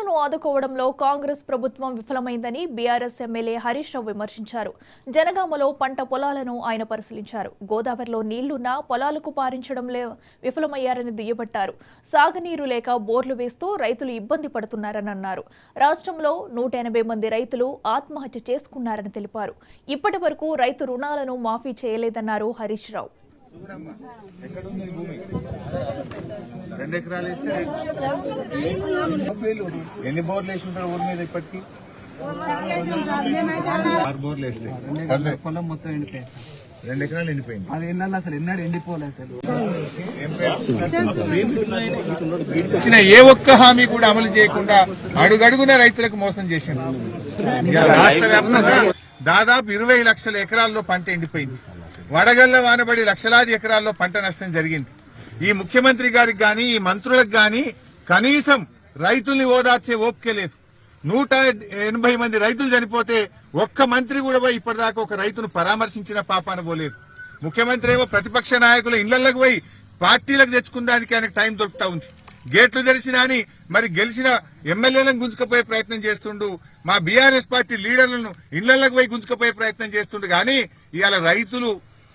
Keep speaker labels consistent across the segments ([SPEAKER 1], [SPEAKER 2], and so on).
[SPEAKER 1] రైతులను ఆదుకోవడంలో కాంగ్రెస్ ప్రభుత్వం విఫలమైందని బీఆర్ఎస్ ఎమ్మెల్యే హరీష్ రావు విమర్శించారు. జనగామలో పంట పొలాలను ఆయన పరిశీలించారు. గోదావరిలో నీళ్లున్నా పొలాలకు పారించడంలో విఫలమయ్యారని దుయ్యబట్టారు. సాగునీరు లేక బోర్లు వేస్తూ రైతులు ఇబ్బంది పడుతున్నారని అన్నారు. రాష్ట్రంలో 180 మంది రైతులు ఆత్మహత్య చేసుకున్నారని తెలిపారు. ఇప్పటి వరకు రైతు రుణాలను మాఫీ చేయలేదన్నారు హరీష్ రావు.
[SPEAKER 2] ఎన్ని బోర్లు వేసి ఉంటారు ఊరి మీద ఇప్పటికి? 6 బోర్లు వేస్తే
[SPEAKER 3] పొలం మొత్తం ఎండిపోయింది.
[SPEAKER 2] 2 ఎకరాలు ఎండిపోయింది.
[SPEAKER 3] అది ఎన్నాళ్ళు అసలు ఎన్నాడు ఎండిపోలేదు అసలు.
[SPEAKER 4] ఇచ్చిన ఏ ఒక్క హామీ కూడా అమలు చేయకుండా అడుగడుగున రైతులకు మోసం చేసింది. రాష్ట్ర వ్యాప్తంగా దాదాపు 20 లక్షల ఎకరాల్లో పంట ఎండిపోయింది. వడగళ్ల వానబడి లక్షలాది ఎకరాల్లో పంట నష్టం జరిగింది. ఈ ముఖ్యమంత్రి గారికి గాని ఈ మంత్రులకు గాని కనీసం రైతుల్ని ఓదార్చే ఓపిక లేదు. 180 మంది రైతులు చనిపోతే ఒక్క మంత్రి కూడా పోయి ఇప్పటిదాకా ఒక రైతును పరామర్శించిన పాపాన పోలేదు. ముఖ్యమంత్రి ఏమో ప్రతిపక్ష నాయకుల ఇళ్లకు పోయి పార్టీలకు తెచ్చుకున్నానికి ఆయనకు టైం దొరుకుతా ఉంది. గేట్లు తెరిచినా అని మరి గెలిచిన ఎమ్మెల్యేలను గుంజుకపోయే ప్రయత్నం చేస్తుండు. మా బీఆర్ఎస్ పార్టీ లీడర్లను ఇళ్లకు పోయి గుంజుకపోయే ప్రయత్నం చేస్తుండు. కానీ ఇవాళ రైతులు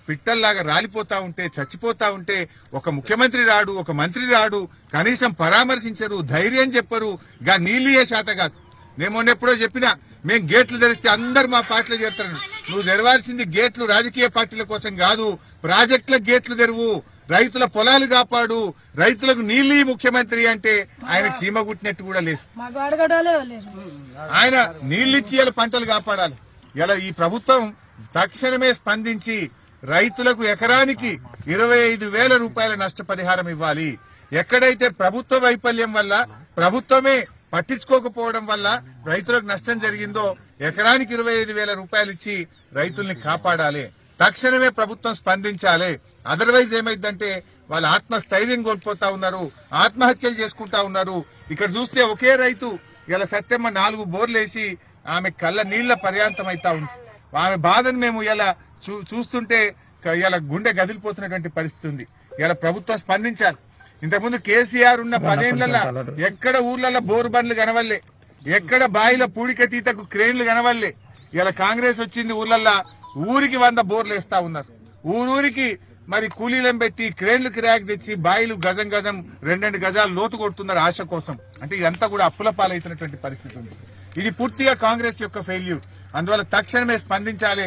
[SPEAKER 4] పిట్టల్లాగా రాలిపోతా ఉంటే, చచ్చిపోతా ఉంటే ఒక ముఖ్యమంత్రి రాడు, ఒక మంత్రి రాడు, కనీసం పరామర్శించరు, ధైర్యం చెప్పరు. గా నీళ్ళే శాత కాదు. నేను మొన్నెప్పుడో చెప్పినా, మేము గేట్లు తెరిస్తే అందరు మా పార్టీలో చేస్తారు. నువ్వు తెరవాల్సింది గేట్లు రాజకీయ పార్టీల కోసం కాదు, ప్రాజెక్టుల గేట్లు తెరువు, రైతుల పొలాలు కాపాడు, రైతులకు నీళ్ళు ముఖ్యమంత్రి అంటే ఆయన చీమ గుట్టినట్టు కూడా లేదు. ఆయన నీళ్ళిచ్చి ఇలా పంటలు కాపాడాలి. ఇలా ఈ ప్రభుత్వం తక్షణమే స్పందించి రైతులకు ఎకరానికి 25,000 రూపాయల నష్టపరిహారం ఇవ్వాలి. ఎక్కడైతే ప్రభుత్వ వైఫల్యం వల్ల, ప్రభుత్వమే పట్టించుకోకపోవడం వల్ల రైతులకు నష్టం జరిగిందో ఎకరానికి 25,000 రూపాయలు ఇచ్చి రైతుల్ని కాపాడాలి. తక్షణమే ప్రభుత్వం స్పందించాలి. అదర్వైజ్ ఏమైందంటే వాళ్ళు ఆత్మస్థైర్యం కోల్పోతా ఉన్నారు, ఆత్మహత్యలు చేసుకుంటా ఉన్నారు. ఇక్కడ చూస్తే ఒకే రైతు ఇలా సత్యమ్మ 4 బోర్లు వేసి ఆమె కళ్ళ నీళ్ల పర్యాంతం అవుతా ఉంది. ఆమె బాధను మేము ఇలా చూస్తుంటే ఇలా గుండె గదిలిపోతున్నటువంటి పరిస్థితి ఉంది. ఇలా ప్రభుత్వం స్పందించాలి. ఇంతకుముందు కేసీఆర్ ఉన్న 10 ఏళ్లలో ఎక్కడ ఊర్లలో బోరు బండ్లు కనవల్లే, ఎక్కడ బాయిలో పూడిక తీతకు క్రేన్లు కనవల్లే. ఇలా కాంగ్రెస్ వచ్చింది, ఊర్లల్లో ఊరికి 100 బోర్లు వేస్తా ఉన్నారు. ఊరూరికి మరి కూలీలను పెట్టి క్రేన్లు కిరాయికి తెచ్చి బాయిలు గజం గజం 2 గజాలు లోతు కొడుతున్నారు ఆశ కోసం. అంటే ఇదంతా కూడా అప్పుల పాలవుతున్నటువంటి పరిస్థితి ఉంది. ఇది పూర్తిగా కాంగ్రెస్ యొక్క ఫెయిల్యూర్. అందువల్ల తక్షణమే స్పందించాలి.